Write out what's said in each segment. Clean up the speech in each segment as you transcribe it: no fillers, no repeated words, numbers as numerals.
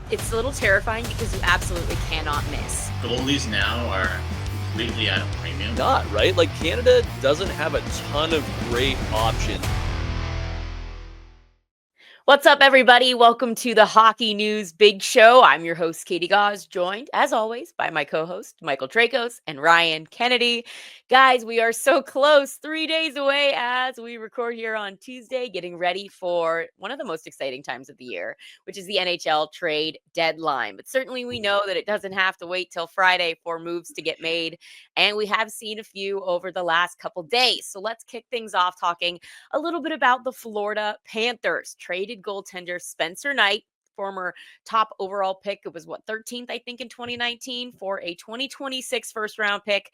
it's a little terrifying because you absolutely cannot miss. Goalies now are completely at a premium. Not, right? Like, Canada doesn't have a ton of great options. What's up, everybody? Welcome to the Hockey News Big Show. I'm your host, Katie Gaus, joined, as always, by my co-host, Michael Traikos and Ryan Kennedy. Guys, we are so close, 3 days away as we record here on Tuesday, getting ready for one of the most exciting times of the year, which is the NHL trade deadline. But certainly we know that it doesn't have to wait till Friday for moves to get made, and we have seen a few over the last couple days. So let's kick things off talking a little bit about the Florida Panthers. Traded goaltender Spencer Knight, former top overall pick. It was 13th, I think, in 2019 for a 2026 first round pick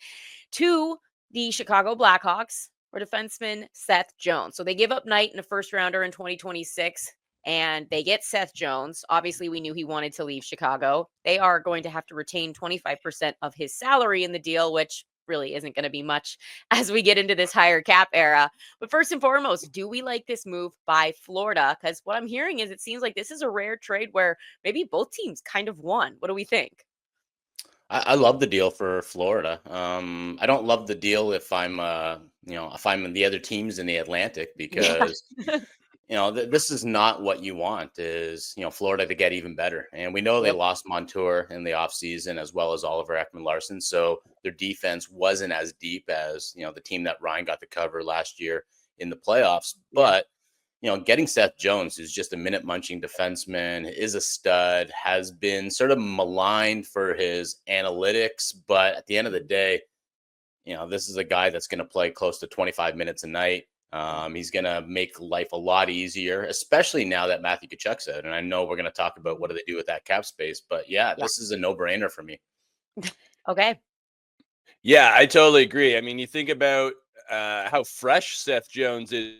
to the Chicago Blackhawks for defenseman Seth Jones. So they give up Knight in a first rounder in 2026 and they get Seth Jones. Obviously, we knew he wanted to leave Chicago. They are going to have to retain 25% of his salary in the deal, which really isn't going to be much as we get into this higher cap era. But first and foremost, do we like this move by Florida? Because what I'm hearing is it seems like this is a rare trade where maybe both teams kind of won. What do we think? I love the deal for Florida. I don't love the deal if I'm the other teams in the Atlantic because this is not what you want. Is Florida to get even better, and we know they lost Montour in the offseason as well as Oliver Ekman-Larsson, so their defense wasn't as deep as the team that Ryan got to cover last year in the playoffs. But getting Seth Jones, who's just a minute munching defenseman, is a stud, has been sort of maligned for his analytics. But at the end of the day, this is a guy that's going to play close to 25 minutes a night. He's going to make life a lot easier, especially now that Matthew Tkachuk's out. And I know we're going to talk about what do they do with that cap space. But this is a no-brainer for me. Okay. Yeah, I totally agree. I mean, you think about how fresh Seth Jones is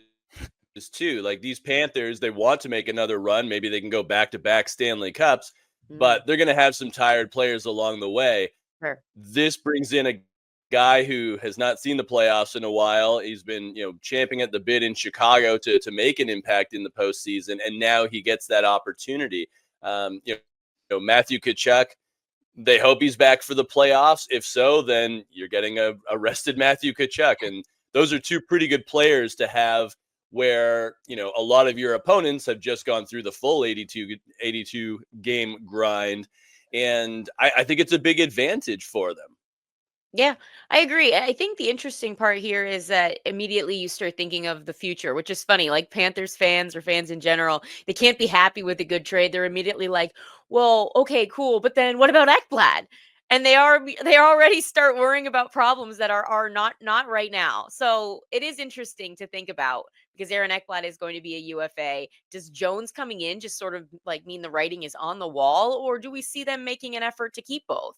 too. Like, these Panthers, they want to make another run. Maybe they can go back-to-back Stanley Cups, but they're going to have some tired players along the way. Sure. This brings in a guy who has not seen the playoffs in a while. He's been, champing at the bit in Chicago to make an impact in the postseason, and now he gets that opportunity. Matthew Tkachuk, they hope he's back for the playoffs. If so, then you're getting a rested Matthew Tkachuk, and those are two pretty good players to have where, a lot of your opponents have just gone through the full 82 game grind. And I think it's a big advantage for them. Yeah, I agree. I think the interesting part here is that immediately you start thinking of the future, which is funny. Like, Panthers fans or fans in general, they can't be happy with a good trade. They're immediately like, well, okay, cool. But then what about Ekblad? And they already start worrying about problems that are not right now. So it is interesting to think about because Aaron Ekblad is going to be a UFA. Does Jones coming in just sort of like mean the writing is on the wall, or do we see them making an effort to keep both?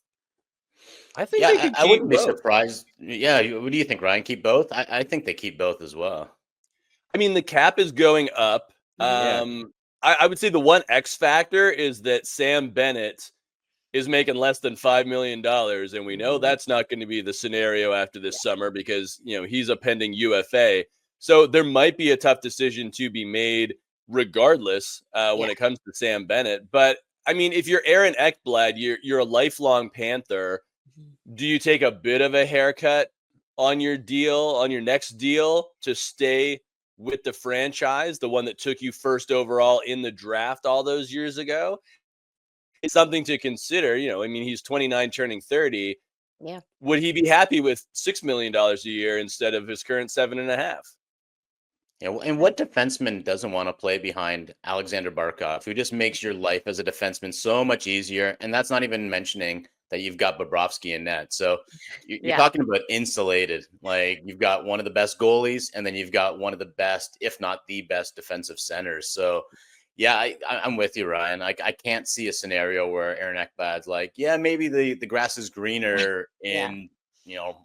I think they could I keep wouldn't be both. surprised. Yeah, what do you think, Ryan? Keep both? I think they keep both as well. I mean, the cap is going up. I would say the one X factor is that Sam Bennett is making less than $5 million. And we know that's not going to be the scenario after this summer because, he's a pending UFA. So there might be a tough decision to be made regardless when it comes to Sam Bennett. But I mean, if you're Aaron Ekblad, you're a lifelong Panther. Do you take a bit of a haircut on your deal, on your next deal, to stay with the franchise, the one that took you first overall in the draft all those years ago? It's something to consider. I mean, he's 29 turning 30. Yeah. Would he be happy with $6 million a year instead of his current $7.5? Yeah, and what defenseman doesn't want to play behind Alexander Barkov, who just makes your life as a defenseman so much easier? And that's not even mentioning that you've got Bobrovsky in net. So you're talking about insulated. Like, you've got one of the best goalies, and then you've got one of the best, if not the best, defensive centers. So, yeah, I'm with you, Ryan. I can't see a scenario where Aaron Ekblad's like, maybe the grass is greener in,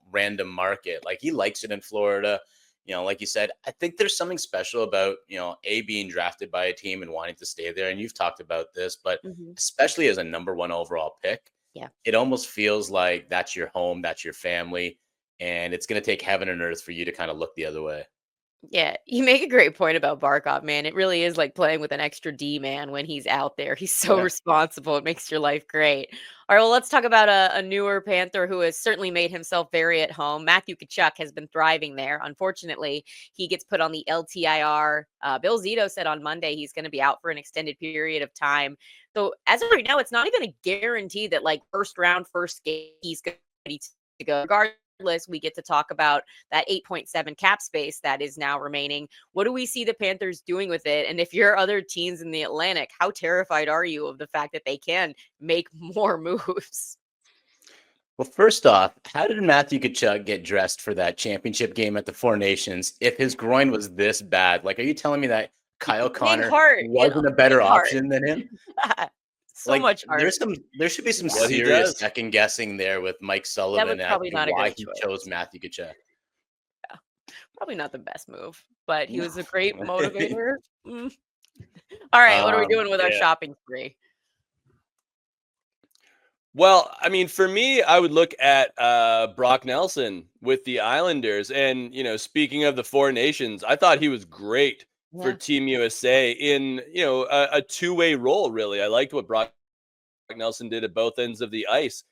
random market. Like, he likes it in Florida. Like you said, I think there's something special about, being drafted by a team and wanting to stay there. And you've talked about this, but especially as a number one overall pick, it almost feels like that's your home, that's your family. And it's going to take heaven and earth for you to kind of look the other way. Yeah, you make a great point about Barkov, man. It really is like playing with an extra D man when he's out there. He's so Yeah. responsible. It makes your life great. All right, well, let's talk about a newer Panther who has certainly made himself very at home. Matthew Tkachuk has been thriving there. Unfortunately, he gets put on the LTIR. Bill Zito said on Monday he's going to be out for an extended period of time. So as of right now, it's not even a guarantee that like first round, first game, he's going to be ready to go. Regardless, we get to talk about that 8.7 cap space that is now remaining. What do we see the Panthers doing with it? And if you're other teams in the Atlantic, how terrified are you of the fact that they can make more moves? Well, first off, how did Matthew Tkachuk get dressed for that championship game at the Four Nations if his groin was this bad? Like, are you telling me that Kyle Connor wasn't a better option than him? So like, much heart. There should be some What he serious does. second guessing there with Mike Sullivan as probably to not a why good he choice. chose Matthew Tkachuk. Probably not the best move, but he was a great No. motivator. All right, what are we doing with our Yeah. shopping spree? Well, I mean, for me, I would look at Brock Nelson with the Islanders. And, you know, speaking of the Four Nations, I thought he was great for Yeah. Team USA in, you know, a two-way role, really. I liked what Brock Nelson did at both ends of the ice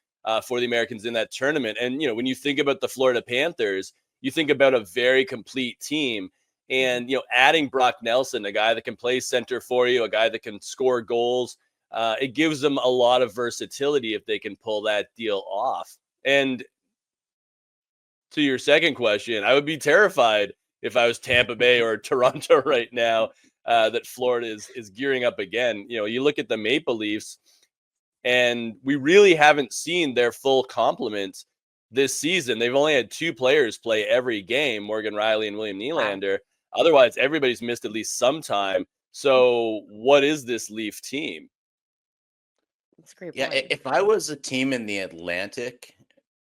for the Americans in that tournament. And, you know, when you think about the Florida Panthers, you think about a very complete team. And, you know, adding Brock Nelson, a guy that can play center for you, a guy that can score goals, it gives them a lot of versatility if they can pull that deal off. And to your second question, I would be terrified if I was Tampa Bay or Toronto right now that Florida is gearing up again. You know, you look at the Maple Leafs, and we really haven't seen their full complement this season. They've only had two players play every game, Morgan Riley and William Nylander. Otherwise, everybody's missed at least some time. So what is this Leaf team? That's a great Yeah, point. if I was a team in the Atlantic,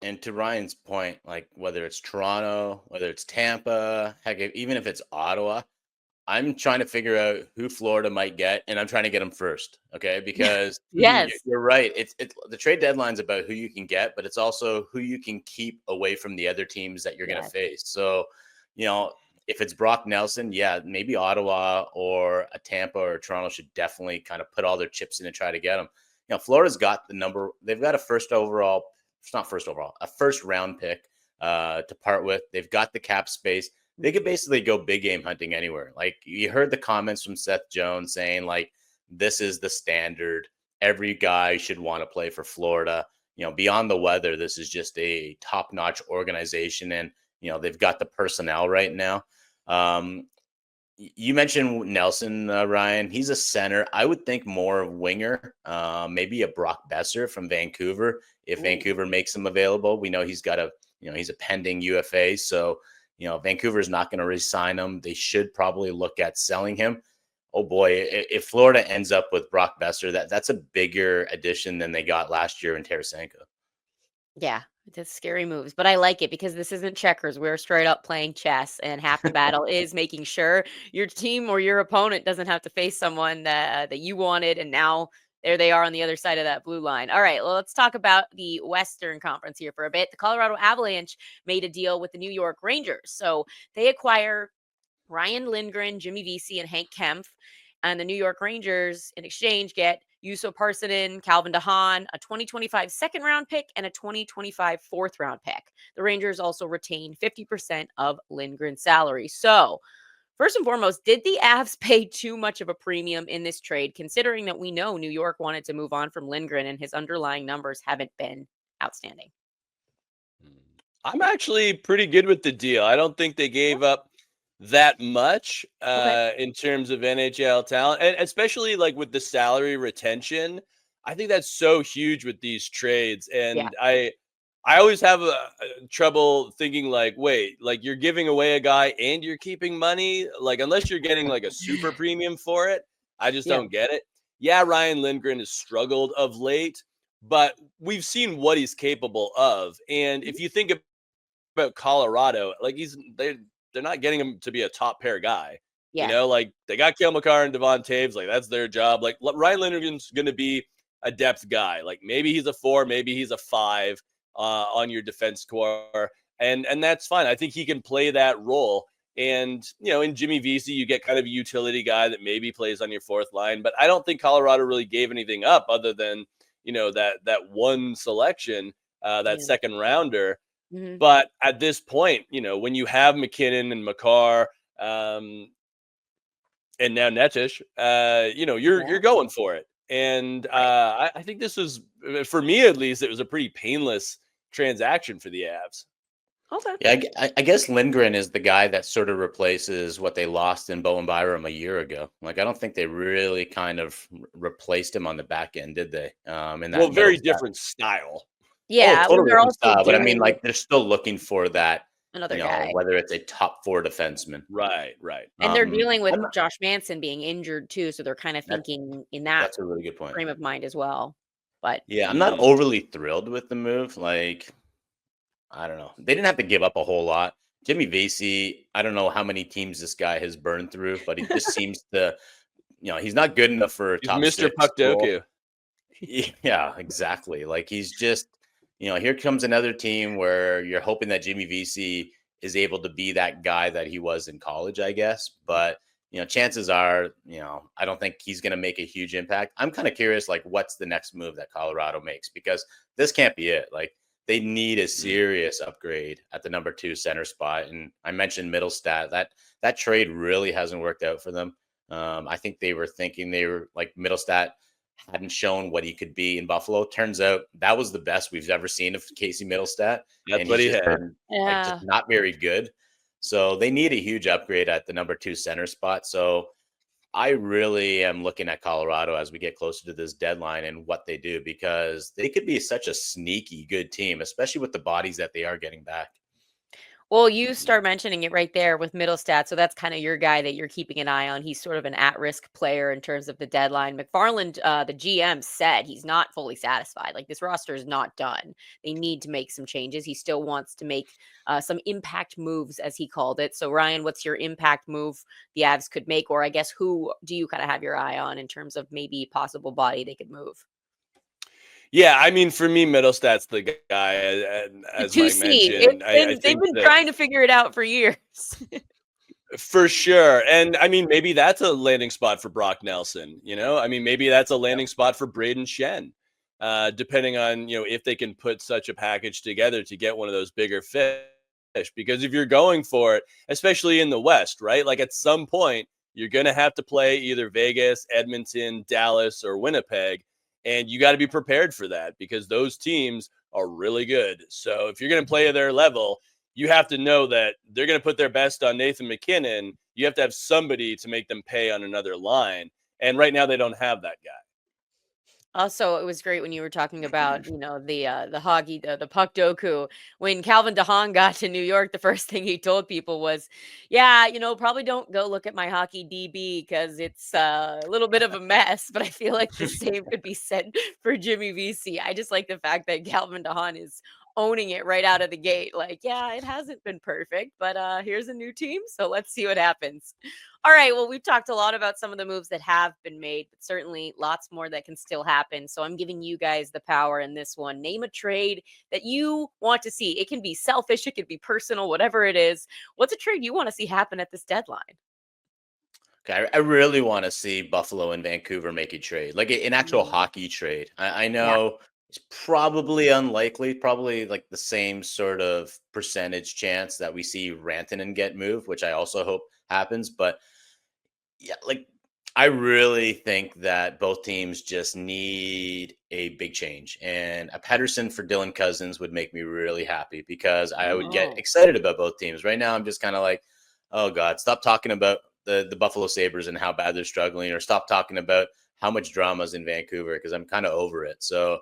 and to Ryan's point, like whether it's Toronto, whether it's Tampa, heck, even if it's Ottawa, I'm trying to figure out who Florida might get, and I'm trying to get them first. Okay, because Yes. you're right. It's the trade deadline's about who you can get, but it's also who you can keep away from the other teams that you're going to Yes. face. So, you know, if it's Brock Nelson, yeah, maybe Ottawa or a Tampa or a Toronto should definitely kind of put all their chips in and try to get him. You know, Florida's got the number. They've got a first round pick to part with. They've got the cap space. They could basically go big game hunting anywhere. Like, you heard the comments from Seth Jones saying, like, this is the standard. Every guy should want to play for Florida. You know, beyond the weather, this is just a top-notch organization, and, you know, they've got the personnel right now. You mentioned Nelson, Ryan. He's a center. I would think more of winger, maybe a Brock Besser from Vancouver if Vancouver makes him available. We know he's a pending UFA, so, you know, Vancouver's not going to re-sign him. They should probably look at selling him. Oh boy, if Florida ends up with Brock Besser, that's a bigger addition than they got last year in Tarasenko. Yeah, it's scary moves, but I like it because this isn't checkers. We're straight up playing chess, and half the battle is making sure your team or your opponent doesn't have to face someone that you wanted, and now there they are on the other side of that blue line. All right, well, let's talk about the Western Conference here for a bit. The Colorado Avalanche made a deal with the New York Rangers, so they acquire Ryan Lindgren, Jimmy Vesey, and Hank Kempf. And the New York Rangers, in exchange, get Juuso Parssinen, Calvin DeHaan, a 2025 second round pick, and a 2025 fourth round pick. The Rangers also retain 50% of Lindgren's salary. So, first and foremost, did the Avs pay too much of a premium in this trade, considering that we know New York wanted to move on from Lindgren and his underlying numbers haven't been outstanding? I'm actually pretty good with the deal. I don't think they gave up that much in terms of NHL talent, and especially like with the salary retention. I think that's so huge with these trades, and I always have a trouble thinking like, wait, like you're giving away a guy and you're keeping money, like unless you're getting like a super premium for it. I just don't get it. Yeah, Ryan Lindgren has struggled of late, but we've seen what he's capable of, and if you think about Colorado, like they're not getting him to be a top pair guy. You know, like they got Cale Makar and Devon Taves, like that's their job. Like Ryan Lindgren's going to be a depth guy. Like maybe he's a 4, maybe he's a 5 on your defense core, and that's fine. I think he can play that role. And, in Jimmy Vesey, you get kind of a utility guy that maybe plays on your fourth line. But I don't think Colorado really gave anything up other than, that one selection, that second rounder. Mm-hmm. But at this point, when you have McKinnon and Makar, and now Netish, you're going for it. And I think this was, for me at least, it was a pretty painless transaction for the Avs. Okay. Yeah, I guess Lindgren is the guy that sort of replaces what they lost in Bowen Byram a year ago. Like, I don't think they really kind of replaced him on the back end, did they? In that very different style. Yeah, totally they're different also style, but I mean, doing like, they're still looking for that, another guy. whether it's a top 4 defenseman. Right. And they're dealing with I'm not- Josh Manson being injured too, so they're kind of thinking in that That's a really good point. frame of mind as well. But Yeah, I'm not overly thrilled with the move. Like, I don't know. They didn't have to give up a whole lot. Jimmy Vesey, I don't know how many teams this guy has burned through, but he just seems to, he's not good enough for He's top Mr. 6 Puck role. Doku. Yeah, exactly. Like, he's just, here comes another team where you're hoping that Jimmy Vesey is able to be that guy that he was in college, I guess. But, chances are, I don't think he's going to make a huge impact. I'm kind of curious, like, what's the next move that Colorado makes? Because this can't be it. Like, they need a serious upgrade at the number 2 center spot. And I mentioned Middlestat. That trade really hasn't worked out for them. I think they were thinking Middlestat hadn't shown what he could be in Buffalo. Turns out that was the best we've ever seen of Casey Middlestat. That's what he had. Just not very good. So they need a huge upgrade at the number 2 center spot. So I really am looking at Colorado as we get closer to this deadline and what they do, because they could be such a sneaky good team, especially with the bodies that they are getting back. well, you start mentioning it right there with Middlestat. So that's kind of your guy that you're keeping an eye on. He's sort of an at-risk player in terms of the deadline. McFarland, the GM, said he's not fully satisfied. Like, this roster is not done. They need to make some changes. He still wants to make some impact moves, as he called it. So, Ryan, what's your impact move the Avs could make? Or I guess who do you kind of have your eye on in terms of maybe possible body they could move? Yeah, I mean, for me, Middlestat's the guy, as Mike mentioned. They've been trying to figure it out for years. For sure. And I mean, maybe that's a landing spot for Brock Nelson, I mean, maybe that's a landing spot for Braden Shen, depending on, if they can put such a package together to get one of those bigger fish. Because if you're going for it, especially in the West, right? Like, at some point, you're going to have to play either Vegas, Edmonton, Dallas, or Winnipeg. And you got to be prepared for that, because those teams are really good. So if you're going to play at their level, you have to know that they're going to put their best on Nathan McKinnon. You have to have somebody to make them pay on another line. And right now they don't have that guy. Also, it was great when you were talking about, the hockey, the puck doku. When Calvin DeHaan got to New York, the first thing he told people was, yeah, probably don't go look at my hockey DB because it's a little bit of a mess. But I feel like the same could be said for Jimmy Vesey. I just like the fact that Calvin DeHaan is owning it right out of the gate. Like, yeah, it hasn't been perfect, but here's a new team. So let's see what happens. All right. Well, we've talked a lot about some of the moves that have been made, but certainly lots more that can still happen. So I'm giving you guys the power in this one. Name a trade that you want to see. It can be selfish, it could be personal, whatever it is. What's a trade you want to see happen at this deadline? Okay, I really want to see Buffalo and Vancouver make a trade, like an actual hockey trade. I know it's probably unlikely, probably like the same sort of percentage chance that we see Rantanen get moved, which I also hope happens. But yeah, like, I really think that both teams just need a big change, and a Pettersson for Dylan Cousins would make me really happy, because I would get excited about both teams. Right now, I'm just kind of like, oh God, stop talking about the Buffalo Sabres and how bad they're struggling, or stop talking about how much drama is in Vancouver, because I'm kind of over it. So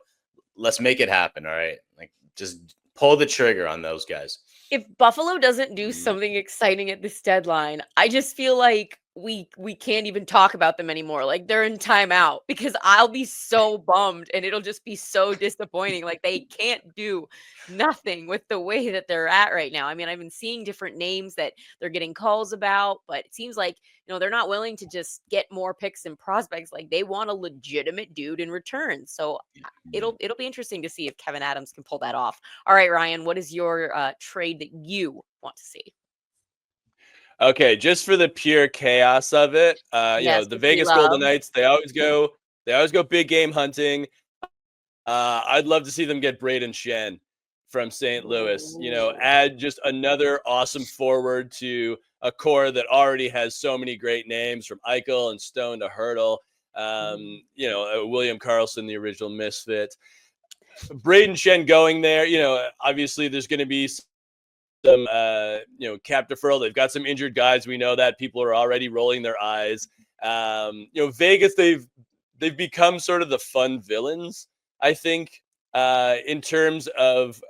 let's make it happen. All right. Like, just pull the trigger on those guys. If Buffalo doesn't do something exciting at this deadline, I just feel like we can't even talk about them anymore. Like, they're in timeout, because I'll be so bummed and it'll just be so disappointing. Like, they can't do nothing with the way that they're at right now. I mean, I've been seeing different names that they're getting calls about, but it seems like, they're not willing to just get more picks and prospects. Like, they want a legitimate dude in return. So it'll be interesting to see if Kevyn Adams can pull that off. All right, Ryan, what is your trade that you want to see? Okay, just for the pure chaos of it, Yes, the which we Vegas Golden love. Knights, they always go big game hunting. I'd love to see them get Braden Shen from St. Louis. Ooh. Add just another awesome forward to a core that already has so many great names, from Eichel and Stone to Hurdle. William Karlsson, the original misfit. Braden Shen going there. Obviously there's going to be some cap deferral. They've got some injured guys. We know that people are already rolling their eyes. Vegas, they've become sort of the fun villains, I think, in terms of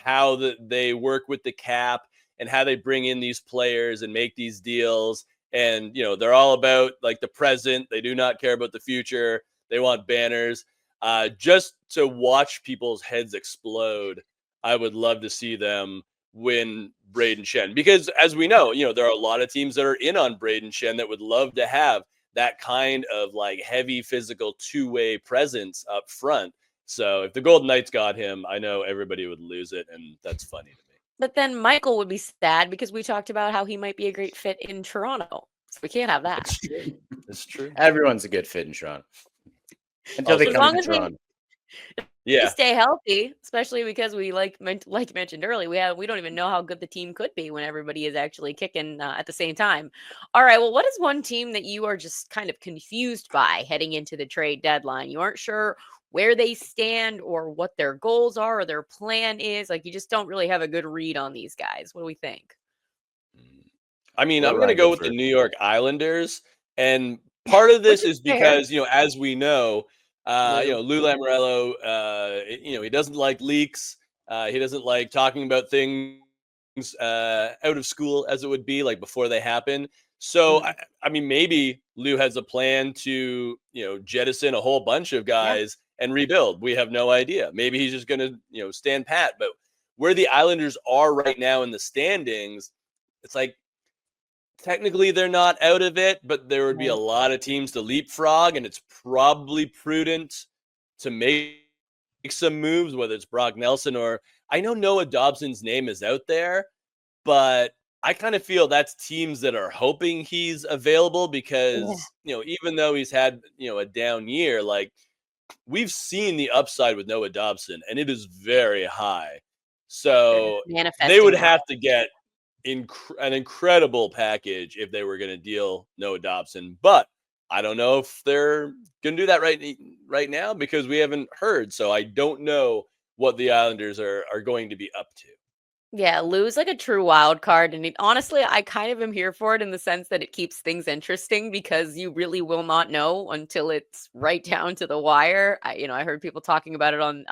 how they work with the cap and how they bring in these players and make these deals. And they're all about like the present. They do not care about the future. They want banners. Just to watch people's heads explode, I would love to see them win Braden Shen, because as we know, there are a lot of teams that are in on Braden Shen that would love to have that kind of like heavy physical two-way presence up front. So if the Golden Knights got him, I know everybody would lose it, and that's funny to me. But then Michael would be sad because we talked about how he might be a great fit in Toronto. So we can't have that. It's true. Everyone's a good fit in Toronto until they Also come true. to Toronto. They stay healthy, especially because we like you mentioned earlier, we don't even know how good the team could be when everybody is actually kicking at the same time. All right, well, what is one team that you are just kind of confused by heading into the trade deadline? You aren't sure where they stand or what their goals are or their plan is. Like, you just don't really have a good read on these guys. What do we think? I mean, I'm going to go with the New York Islanders, and part of this is because as we know, Lou Lamoriello, he doesn't like leaks. He doesn't like talking about things out of school, as it would be, like before they happen. So, I mean, maybe Lou has a plan to, jettison a whole bunch of guys and rebuild. We have no idea. Maybe he's just going to, stand pat. But where the Islanders are right now in the standings, it's like, technically they're not out of it, but there would be a lot of teams to leapfrog, and it's probably prudent to make some moves, whether it's Brock Nelson or, I know Noah Dobson's name is out there, but I kind of feel that's teams that are hoping he's available because, even though he's had, a down year, like, we've seen the upside with Noah Dobson, and it is very high. So they would have to get an incredible package if they were going to deal Noah Dobson, but I don't know if they're going to do that right now because we haven't heard. So I don't know what the Islanders are going to be up to. Yeah, Lou's like a true wild card, and honestly, I kind of am here for it in the sense that it keeps things interesting because you really will not know until it's right down to the wire. I heard people talking about it on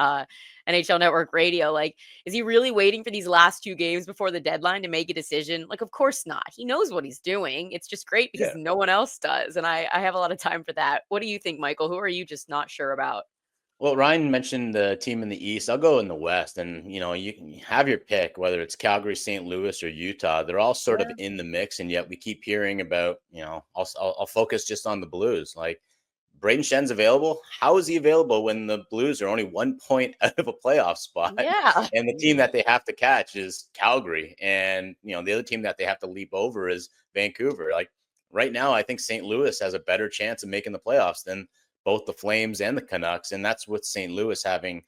NHL Network Radio. Like, is he really waiting for these last 2 games before the deadline to make a decision? Like, of course not. He knows what he's doing. It's just great because no one else does, and I have a lot of time for that. What do you think, Michael? Who are you just not sure about? Well, Ryan mentioned the team in the East. I'll go in the West, and you can have your pick, whether it's Calgary, St. Louis, or Utah. They're all sort of in the mix, and yet we keep hearing about. I'll focus just on the Blues. Like, Braden Shen's available. How is he available when the Blues are only 1 point out of a playoff spot? Yeah, and the team that they have to catch is Calgary, and the other team that they have to leap over is Vancouver. Like, right now, I think St. Louis has a better chance of making the playoffs than both the Flames and the Canucks. And that's with St. Louis having,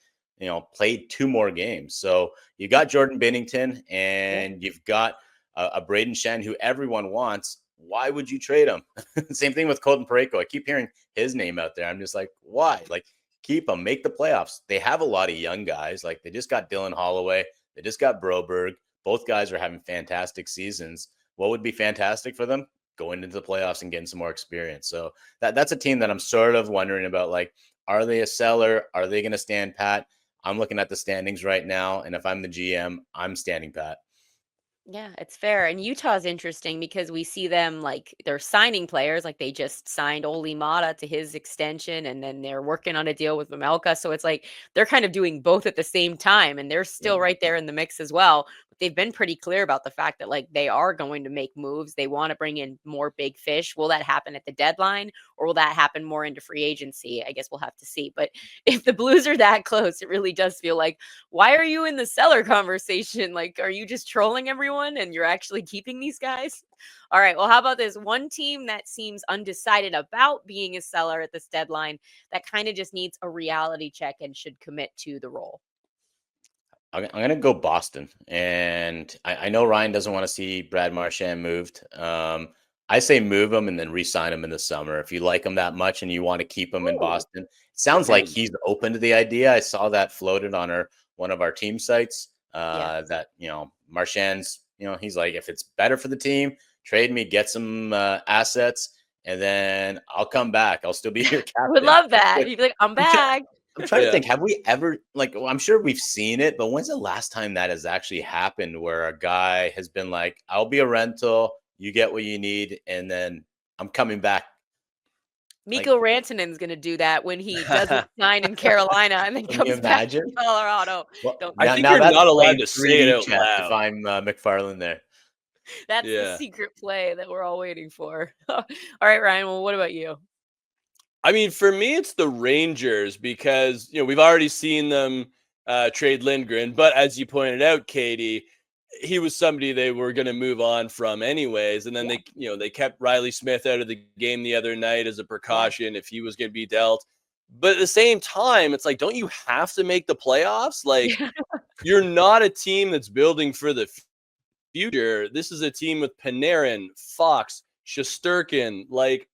played 2 more games. So you got Jordan Binnington and you've got a Braden Shen who everyone wants. Why would you trade him? Same thing with Colton Parayko. I keep hearing his name out there. I'm just like, why? Like, keep him, make the playoffs. They have a lot of young guys. Like, they just got Dylan Holloway. They just got Broberg. Both guys are having fantastic seasons. What would be fantastic for them? Going into the playoffs and getting some more experience. So that's a team that I'm sort of wondering about. Like, are they a seller? Are they going to stand pat? I'm looking at the standings right now, and if I'm the GM, I'm standing pat. Yeah, it's fair. And Utah's interesting because we see them like they're signing players, like they just signed Oli Mata to his extension, and then they're working on a deal with Mamelka. So it's like they're kind of doing both at the same time, and they're still right there in the mix as well. they've been pretty clear about the fact that like they are going to make moves. They want to bring in more big fish. Will that happen at the deadline, or will that happen more into free agency? I guess we'll have to see. But if the Blues are that close, it really does feel like, why are you in the seller conversation? Like, are you just trolling everyone and you're actually keeping these guys? All right. Well, how about this one team that seems undecided about being a seller at this deadline that kind of just needs a reality check and should commit to the role? I'm going to go Boston. And I know Ryan doesn't want to see Brad Marchand moved. I say move him and then re-sign him in the summer. If you like him that much and you want to keep him in Boston, it sounds like he's open to the idea. I saw that floated on one of our team sites that, Marchand's, he's like, if it's better for the team, trade me, get some assets, and then I'll come back. I'll still be your captain. I would love that. You'd be like, I'm back. I'm trying to think, have we ever, I'm sure we've seen it, but when's the last time that has actually happened where a guy has been like, I'll be a rental, you get what you need, and then I'm coming back? Mikko Rantanen's going to do that when he doesn't sign in Carolina and then comes back to Colorado. Well, I think you're not allowed to say it out loud. If I'm McFarland there. That's the secret play that we're all waiting for. All right, Ryan, well, what about you? I mean, for me, it's the Rangers because, we've already seen them trade Lindgren. But as you pointed out, Katie, he was somebody they were going to move on from anyways. And then they kept Riley Smith out of the game the other night as a precaution if he was going to be dealt. But at the same time, it's like, don't you have to make the playoffs? Like, you're not a team that's building for the future. This is a team with Panarin, Fox, Shesterkin, like,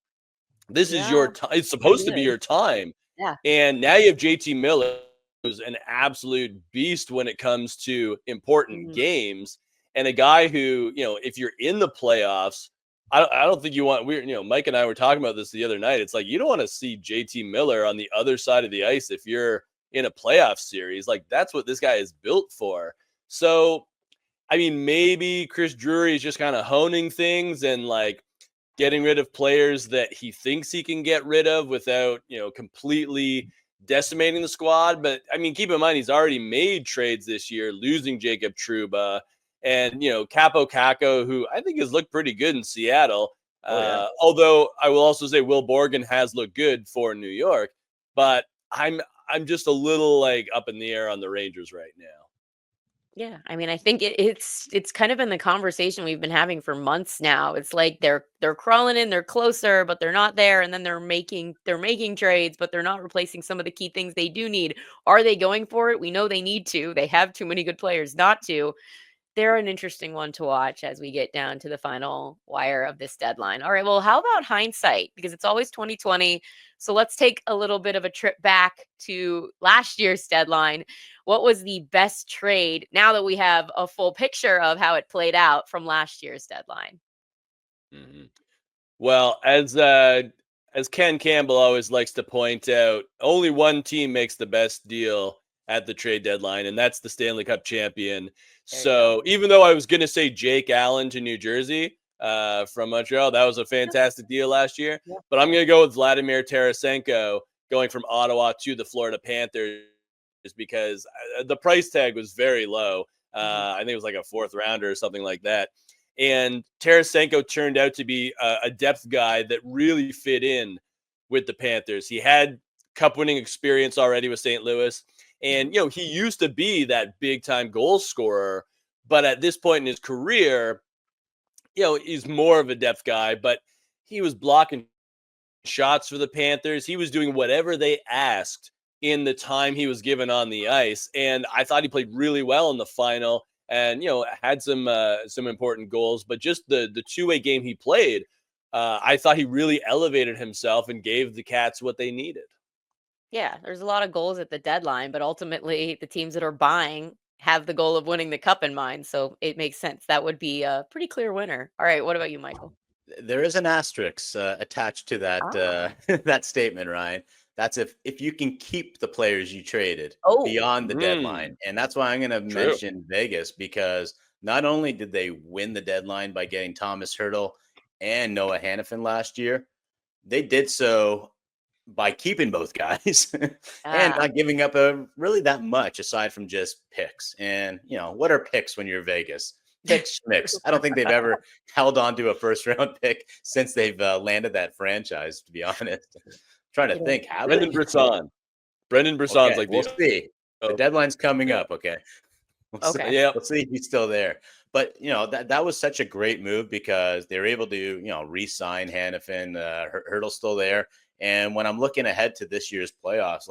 this is your time. It's supposed to be your time. Yeah. And now you have JT Miller, who's an absolute beast when it comes to important games. And a guy who, if you're in the playoffs, I don't think you want, Mike and I were talking about this the other night. It's like, you don't want to see JT Miller on the other side of the ice if you're in a playoff series. Like, that's what this guy is built for. So, I mean, maybe Chris Drury is just kind of honing things and like getting rid of players that he thinks he can get rid of without, completely decimating the squad. But I mean, keep in mind, he's already made trades this year, losing Jacob Trouba and, Capo Caco, who I think has looked pretty good in Seattle. Although I will also say Will Borgen has looked good for New York, but I'm just a little like up in the air on the Rangers right now. Yeah, I mean, I think it's kind of been the conversation we've been having for months now. It's like they're crawling in, they're closer, but they're not there, and then they're making trades, but they're not replacing some of the key things they do need. Are they going for it? We know they need to. They have too many good players not to. They're an interesting one to watch as we get down to the final wire of this deadline. All right, well, how about hindsight? Because it's always 2020. So let's take a little bit of a trip back to last year's deadline. What was the best trade now that we have a full picture of how it played out from last year's deadline? Well, as Ken Campbell always likes to point out, only one team makes the best deal at the trade deadline, and that's the Stanley Cup champion. So even though I was going to say Jake Allen to New Jersey from Montreal, that was a fantastic deal last year. Yeah. But I'm going to go with Vladimir Tarasenko going from Ottawa to the Florida Panthers because the price tag was very low. I think it was like a fourth rounder or something like that. And Tarasenko turned out to be a depth guy that really fit in with the Panthers. He had cup-winning experience already with St. Louis. And, he used to be that big-time goal scorer. But at this point in his career, he's more of a depth guy. But he was blocking shots for the Panthers. He was doing whatever they asked in the time he was given on the ice. And I thought he played really well in the final and, had some important goals. But just the two-way game he played, I thought he really elevated himself and gave the Cats what they needed. Yeah, there's a lot of goals at the deadline, but ultimately the teams that are buying have the goal of winning the cup in mind. So it makes sense. That would be a pretty clear winner. All right. What about you, Michael? There is an asterisk attached to that that statement, Ryan. That's if you can keep the players you traded beyond the deadline. And that's why I'm going to mention Vegas, because not only did they win the deadline by getting Thomas Hertl and Noah Hannafin last year, they did so by keeping both guys and not giving up really that much aside from just picks. And, what are picks when you're Vegas? Picks, schmicks. I don't think they've ever held on to a first-round pick since they've landed that franchise, to be honest. I'm trying to think. Brendan Brisson. Brendan Brisson's Okay, we'll see. The deadline's coming up, okay? We'll see if he's still there. But, that was such a great move because they were able to, re-sign Hannafin. Hurdle's still there. And when I'm looking ahead to this year's playoffs,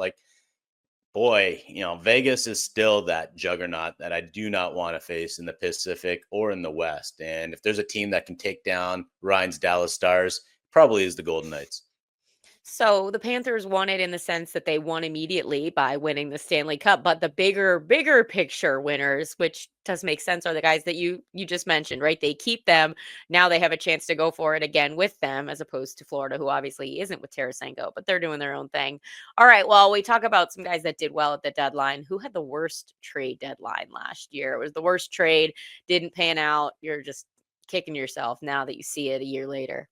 boy, Vegas is still that juggernaut that I do not want to face in the Pacific or in the West. And if there's a team that can take down Ryan's Dallas Stars, probably is the Golden Knights. So the Panthers won it in the sense that they won immediately by winning the Stanley Cup. But the bigger picture winners, which does make sense, are the guys that you just mentioned, right? They keep them. Now they have a chance to go for it again with them, as opposed to Florida, who obviously isn't with Tarasenko, but they're doing their own thing. All right. Well, we talk about some guys that did well at the deadline. Who had the worst trade deadline last year? It was the worst trade, didn't pan out. You're just kicking yourself now that you see it a year later.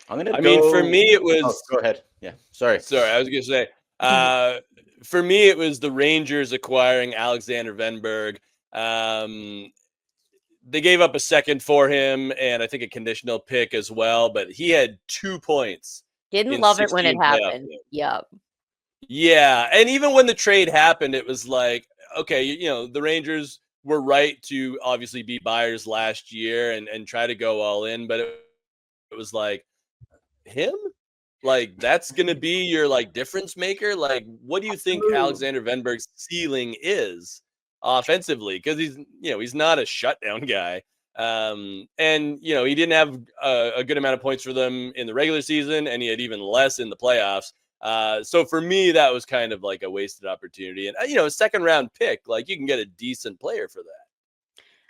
For me, it was. Oh, go ahead. Yeah. Sorry. I was going to say, for me, it was the Rangers acquiring Alexander Venberg. They gave up a second for him and I think a conditional pick as well, but he had 2 points. Didn't love it when it happened. Yep. Yeah. And even when the trade happened, it was like, okay, the Rangers were right to obviously be buyers last year and try to go all in, but it was like, him? That's going to be your difference maker? What do you think Alexander Venberg's ceiling is offensively? Because he's not a shutdown guy. And he didn't have a good amount of points for them in the regular season, and he had even less in the playoffs. So for me, that was kind of like a wasted opportunity. And, a second round pick, you can get a decent player for that.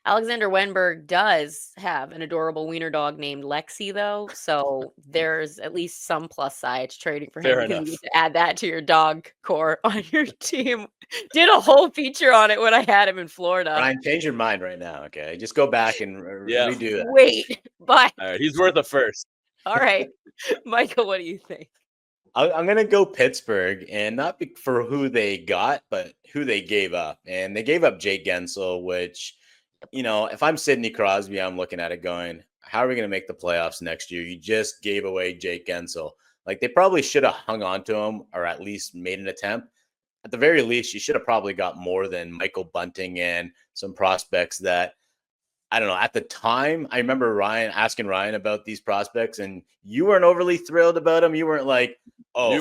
Alexander Wenberg does have an adorable wiener dog named Lexi, though. So there's at least some plus side to trading for him. Fair enough. You need to add that to your dog core on your team. Did a whole feature on it when I had him in Florida. Ryan, change your mind right now, okay? Just go back and redo that. Wait, but all right, he's worth a first. All right. Michael, what do you think? I'm going to go Pittsburgh, and not for who they got, but who they gave up. And they gave up Jake Gensel, which... if I'm Sidney Crosby, I'm looking at it going, how are we going to make the playoffs next year? You just gave away Jake Gensel. They probably should have hung on to him or at least made an attempt. At the very least, you should have probably got more than Michael Bunting and some prospects that, I don't know, at the time, I remember asking Ryan about these prospects, and you weren't overly thrilled about them. You weren't like,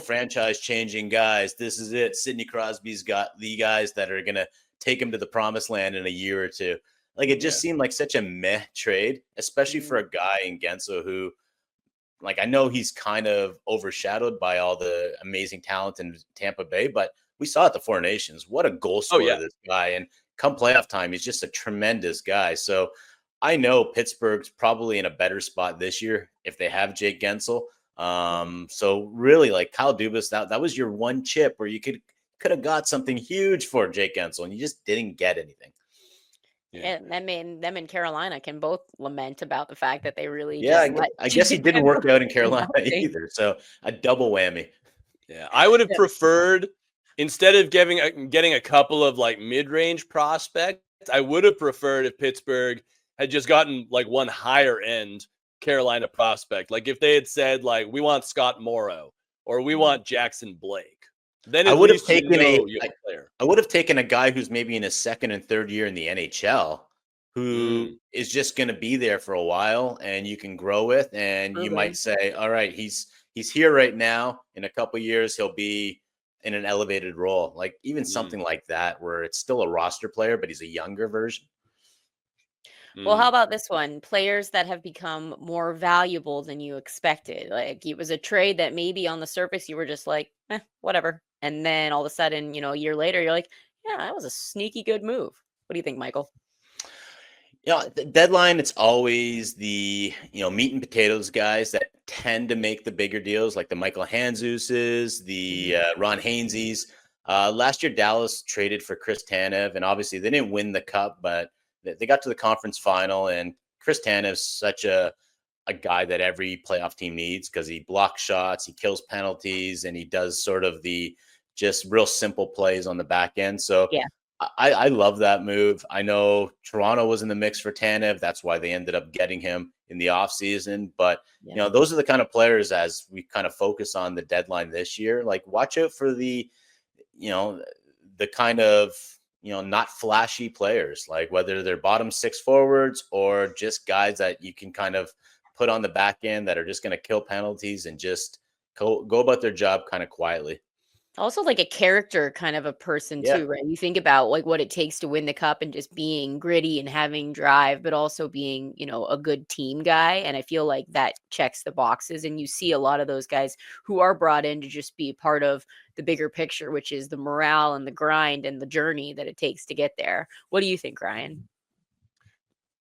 franchise-changing guys. This is it. Sidney Crosby's got the guys that are going to take him to the promised land in a year or two. It just seemed like such a meh trade, especially for a guy in Gensel who, I know he's kind of overshadowed by all the amazing talent in Tampa Bay, but we saw at the Four Nations, what a goal scorer this guy. And come playoff time, he's just a tremendous guy. So I know Pittsburgh's probably in a better spot this year if they have Jake Gensel. So really, Kyle Dubas, that was your one chip where you could have got something huge for Jake Gensel, and you just didn't get anything. Yeah, I mean, them in Carolina can both lament about the fact that they really I guess he didn't work out in Carolina either. So a double whammy. Yeah, I would have preferred, instead of getting a couple of mid-range prospects, I would have preferred if Pittsburgh had just gotten one higher end Carolina prospect. If they had said we want Scott Morrow or we want Jackson Blake. Then I would have taken a guy who's maybe in his second and third year in the NHL, who is just going to be there for a while, and you can grow with, and you might say, all right, he's here right now. In a couple of years, he'll be in an elevated role, even something like that, where it's still a roster player, but he's a younger version. Well, how about this one? Players that have become more valuable than you expected. It was a trade that maybe on the surface you were just whatever. And then all of a sudden, a year later, you're like, yeah, that was a sneaky good move. What do you think, Michael? The deadline, it's always the, meat and potatoes guys that tend to make the bigger deals, like the Michael Handzuses, the Ron Hainsey's. Last year, Dallas traded for Chris Tanev, and obviously they didn't win the cup, but they got to the conference final, and Chris Tanev's such a a guy that every playoff team needs because he blocks shots, he kills penalties, and he does sort of the just real simple plays on the back end. So Yeah. I love that move. I know Toronto was in the mix for Tanev. That's why they ended up getting him in the offseason. But, those are the kind of players, as we kind of focus on the deadline this year, like watch out for the kind of, not flashy players, like whether they're bottom six forwards or just guys that you can kind of put on the back end that are just going to kill penalties and just go about their job kind of quietly. Also like a character kind of a person too, right? You think about like what it takes to win the cup and just being gritty and having drive, but also being, a good team guy. And I feel like that checks the boxes. And you see a lot of those guys who are brought in to just be part of the bigger picture, which is the morale and the grind and the journey that it takes to get there. What do you think, Ryan?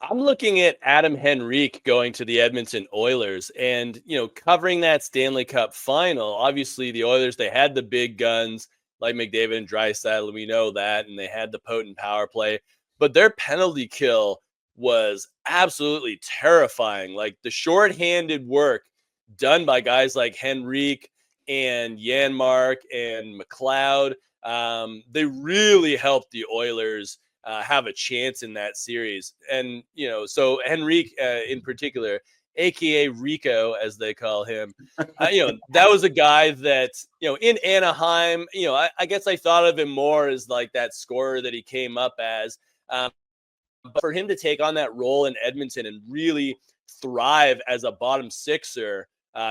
I'm looking at Adam Henrique going to the Edmonton Oilers and, covering that Stanley Cup final. Obviously, the Oilers, they had the big guns like McDavid and Draisaitl, we know that, and they had the potent power play. But their penalty kill was absolutely terrifying. Like the shorthanded work done by guys like Henrique and Janmark and McLeod, they really helped the Oilers have a chance in that series. And, so Henrique in particular, AKA Rico, as they call him, that was a guy that, in Anaheim, I guess I thought of him more as like that scorer that he came up as. But for him to take on that role in Edmonton and really thrive as a bottom sixer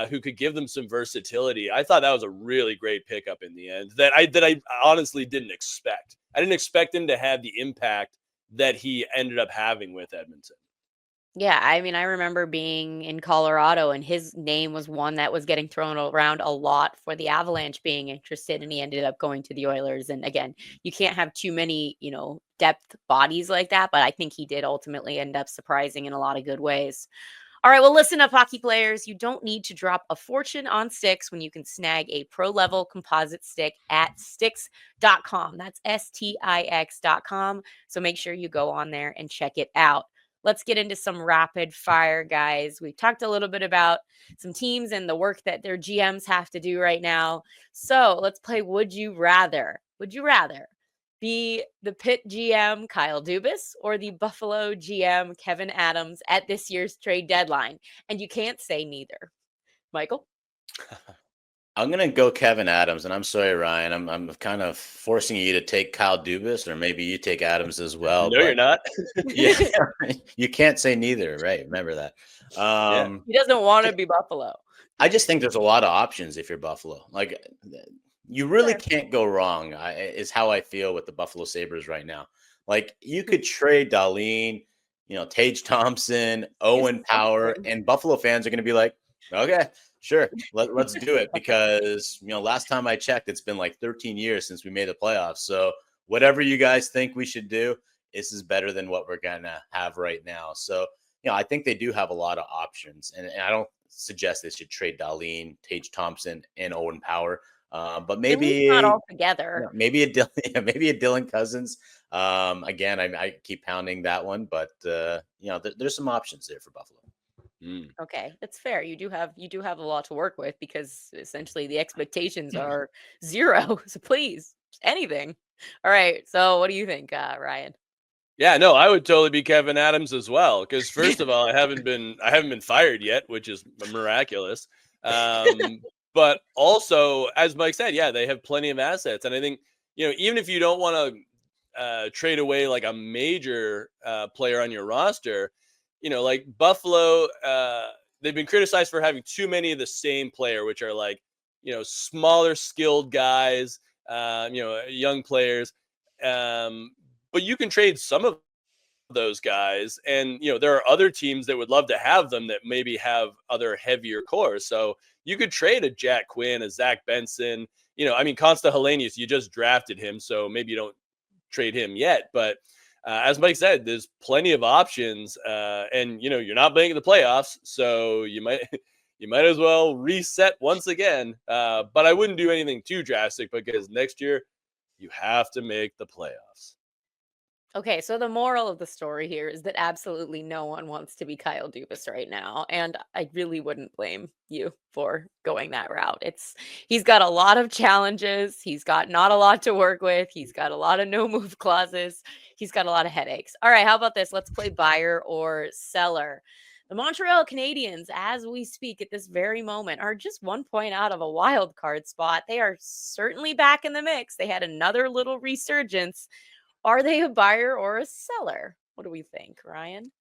who could give them some versatility, I thought that was a really great pickup in the end that I honestly didn't expect. I didn't expect him to have the impact that he ended up having with Edmonton. Yeah, I mean, I remember being in Colorado and his name was one that was getting thrown around a lot for the Avalanche being interested, and he ended up going to the Oilers. And again, you can't have too many, depth bodies like that, but I think he did ultimately end up surprising in a lot of good ways. All right, well, listen up, hockey players. You don't need to drop a fortune on sticks when you can snag a pro-level composite stick at Stix.com. That's Stix.com. So make sure you go on there and check it out. Let's get into some rapid fire, guys. We've talked a little bit about some teams and the work that their GMs have to do right now. So let's play Would You Rather. Would you rather be the Pitt GM, Kyle Dubas, or the Buffalo GM, Kevyn Adams, at this year's trade deadline? And you can't say neither. Michael? I'm going to go Kevyn Adams, and I'm sorry, Ryan. I'm kind of forcing you to take Kyle Dubas, or maybe you take Adams as well. No, you're not. Yeah, you can't say neither, right? Remember that. He doesn't want to be Buffalo. I just think there's a lot of options if you're Buffalo. Like, you really can't go wrong, is how I feel with the Buffalo Sabres right now. Like, you could trade Dahlin, Tage Thompson, Owen Power, and Buffalo fans are going to be like, okay, sure, let's do it, because last time I checked, it's been like 13 years since we made the playoffs. So whatever you guys think we should do, this is better than what we're gonna have right now. So I think they do have a lot of options, and I don't suggest they should trade Dahlin, Tage Thompson, and Owen Power, but maybe not all together. Maybe a Dylan Cousins. Again, I keep pounding that one, but there's some options there for Buffalo. Okay, that's fair. You do have a lot to work with because essentially the expectations are zero. So please, anything. All right. So what do you think, Ryan? Yeah, no, I would totally be Kevyn Adams as well. Because first of all, I haven't been fired yet, which is miraculous. But also, as Mike said, yeah, they have plenty of assets, and I think even if you don't want to trade away like a major player on your roster. Like Buffalo, they've been criticized for having too many of the same player, which are like, smaller skilled guys, young players. But you can trade some of those guys. And, there are other teams that would love to have them that maybe have other heavier cores. So you could trade a Jack Quinn, a Zach Benson, Consta Helenius, you just drafted him. So maybe you don't trade him yet, but as Mike said, there's plenty of options, and you're not playing in the playoffs, so you might as well reset once again. But I wouldn't do anything too drastic because next year you have to make the playoffs. Okay, so the moral of the story here is that absolutely no one wants to be Kyle Dubas right now, and I really wouldn't blame you for going that route. He's got a lot of challenges, he's got not a lot to work with, he's got a lot of no move clauses, he's got a lot of headaches. All right, how about this? Let's play buyer or seller. The Montreal Canadiens, as we speak at this very moment, are just 1 point out of a wild card spot. They are certainly back in the mix. They had another little resurgence. Are they a buyer or a seller? What do we think, Ryan?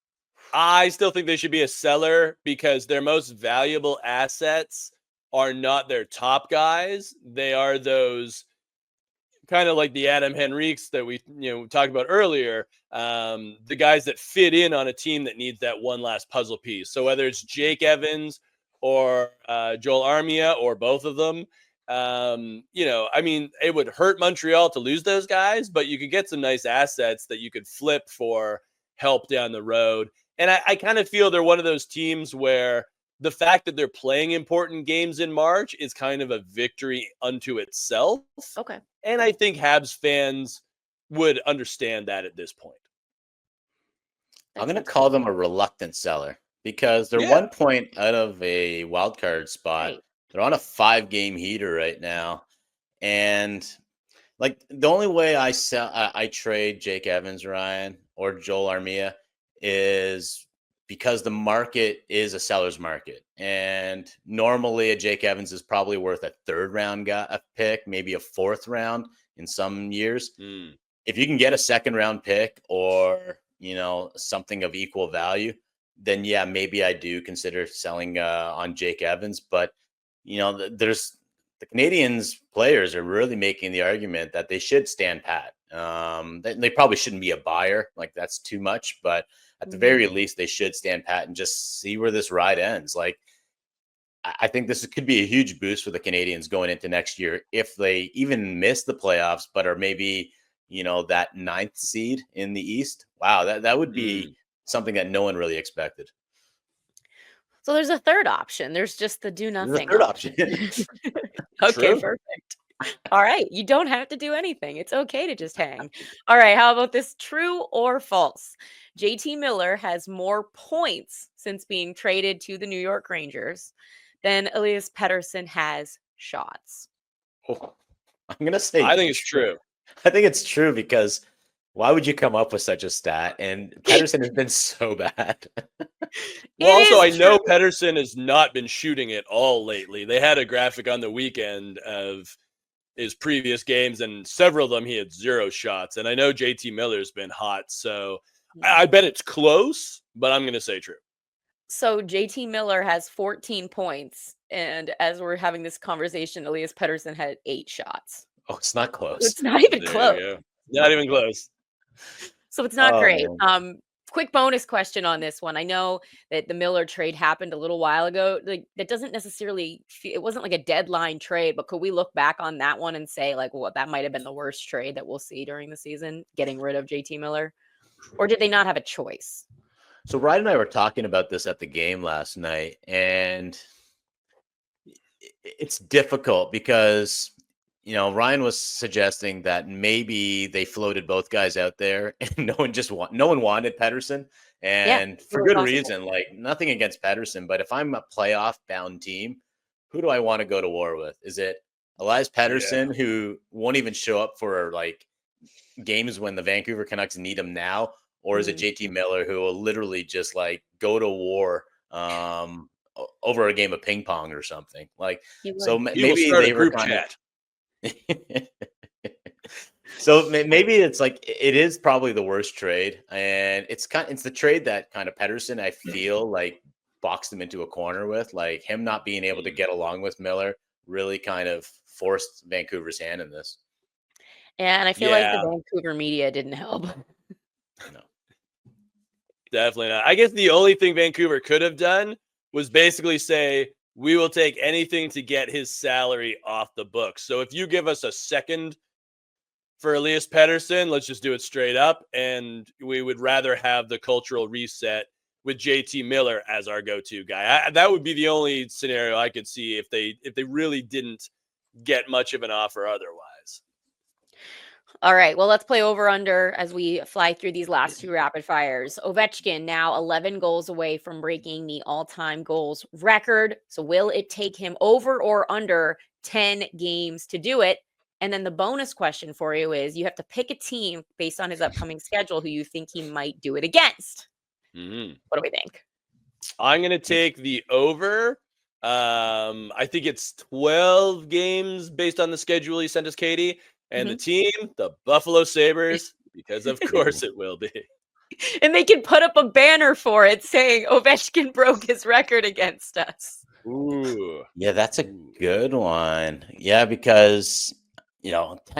I still think they should be a seller because their most valuable assets are not their top guys. They are those kind of like the Adam Henriques that we talked about earlier, the guys that fit in on a team that needs that one last puzzle piece. So whether it's Jake Evans or Joel Armia or both of them, it would hurt Montreal to lose those guys, but you could get some nice assets that you could flip for help down the road. And I kind of feel they're one of those teams where the fact that they're playing important games in March is kind of a victory unto itself. Okay. And I think Habs fans would understand that at this point. I'm going to call them a reluctant seller because they're 1 point out of a wild card spot. Right. They're on a 5-game heater right now. And like the only way I trade Jake Evans, Ryan, or Joel Armia is because the market is a seller's market. And normally a Jake Evans is probably worth a 3rd round pick, maybe a 4th round in some years. If you can get a 2nd round pick or, something of equal value, then yeah, maybe I do consider selling on Jake Evans. But, there's the Canadiens players are really making the argument that they should stand pat. They probably shouldn't be a buyer. Like that's too much, but at the very least, they should stand pat and just see where this ride ends. Like, I think this could be a huge boost for the Canadiens going into next year if they even miss the playoffs, but are maybe, that 9th seed in the East. Wow, that would be something that no one really expected. So there's a third option. There's just the do nothing. Third option. Okay, true. Perfect. All right. You don't have to do anything. It's okay to just hang. All right. How about this? True or false? JT Miller has more points since being traded to the New York Rangers than Elias Pettersson has shots. Oh, I'm going to say I think it's true. I think it's true because why would you come up with such a stat? And Pettersson has been so bad. Well, also, I know Pettersson has not been shooting it all lately. They had a graphic on the weekend of his previous games, and several of them he had 0 shots. And I know JT Miller's been hot, so I bet it's close, but I'm going to say true. So JT Miller has 14 points, and as we're having this conversation, Elias Pettersson had 8 shots. Oh, it's not close. It's not even close. Not even close. So it's not great. Man. Quick bonus question on this one. I know that the Miller trade happened a little while ago. Like that doesn't necessarily it wasn't like a deadline trade, but could we look back on that one and say like, well, that might have been the worst trade that we'll see during the season, getting rid of JT Miller? Or did they not have a choice? So Ryan and I were talking about this at the game last night, and it's difficult because Ryan was suggesting that maybe they floated both guys out there and no one wanted Pettersson, and for good reason. Like nothing against Pettersson, but if I'm a playoff bound team, who do I want to go to war with? Is it Elias Pettersson who won't even show up for like games when the Vancouver Canucks need him now, or is it JT Miller who will literally just like go to war over a game of ping pong or something? Like so maybe they were kind of. So maybe it's like it is probably the worst trade, and it's the trade that kind of Pettersson I feel like boxed him into a corner with, like him not being able to get along with Miller really kind of forced Vancouver's hand in this. And I feel like the Vancouver media didn't help. No, definitely not. I guess the only thing Vancouver could have done was basically say, we will take anything to get his salary off the books. So if you give us a 2nd for Elias Pettersson, let's just do it straight up. And we would rather have the cultural reset with JT Miller as our go-to guy. That would be the only scenario I could see if they really didn't get much of an offer otherwise. All right, well, let's play over-under as we fly through these last two rapid fires. Ovechkin now 11 goals away from breaking the all-time goals record. So will it take him over or under 10 games to do it? And then the bonus question for you is you have to pick a team based on his upcoming schedule who you think he might do it against. Mm-hmm. What do we think? I'm going to take the over. I think it's 12 games based on the schedule he sent us, Katie. And the team, the Buffalo Sabres, because of course it will be. And they can put up a banner for it saying Ovechkin broke his record against us. Ooh. Yeah, that's a good one. Yeah, because,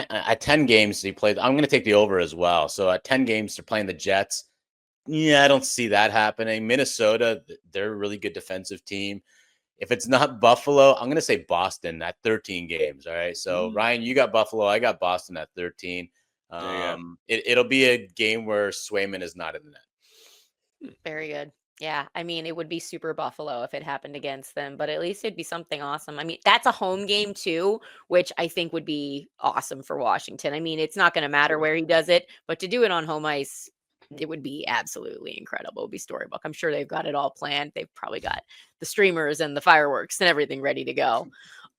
at 10 games he played, I'm going to take the over as well. So at 10 games, they're playing the Jets. Yeah, I don't see that happening. Minnesota, they're a really good defensive team. If it's not Buffalo, I'm going to say Boston at 13 games. All right. So, Ryan, you got Buffalo. I got Boston at 13. It'll be a game where Swayman is not in the net. Very good. Yeah. I mean, it would be super Buffalo if it happened against them, but at least it'd be something awesome. I mean, that's a home game too, which I think would be awesome for Washington. I mean, it's not going to matter where he does it, but to do it on home ice, it would be absolutely incredible. It would be storybook. I'm sure they've got it all planned. They've probably got the streamers and the fireworks and everything ready to go.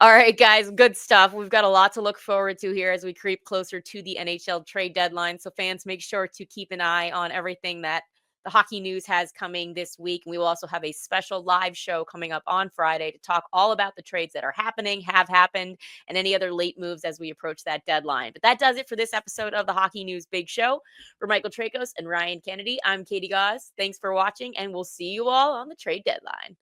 All right, guys, good stuff. We've got a lot to look forward to here as we creep closer to the NHL trade deadline. So fans, make sure to keep an eye on everything that the Hockey News has coming this week. And we will also have a special live show coming up on Friday to talk all about the trades that are happening, have happened, and any other late moves as we approach that deadline. But that does it for this episode of the Hockey News Big Show. For Michael Traikos and Ryan Kennedy, I'm Katie Gaus. Thanks for watching, and we'll see you all on the trade deadline.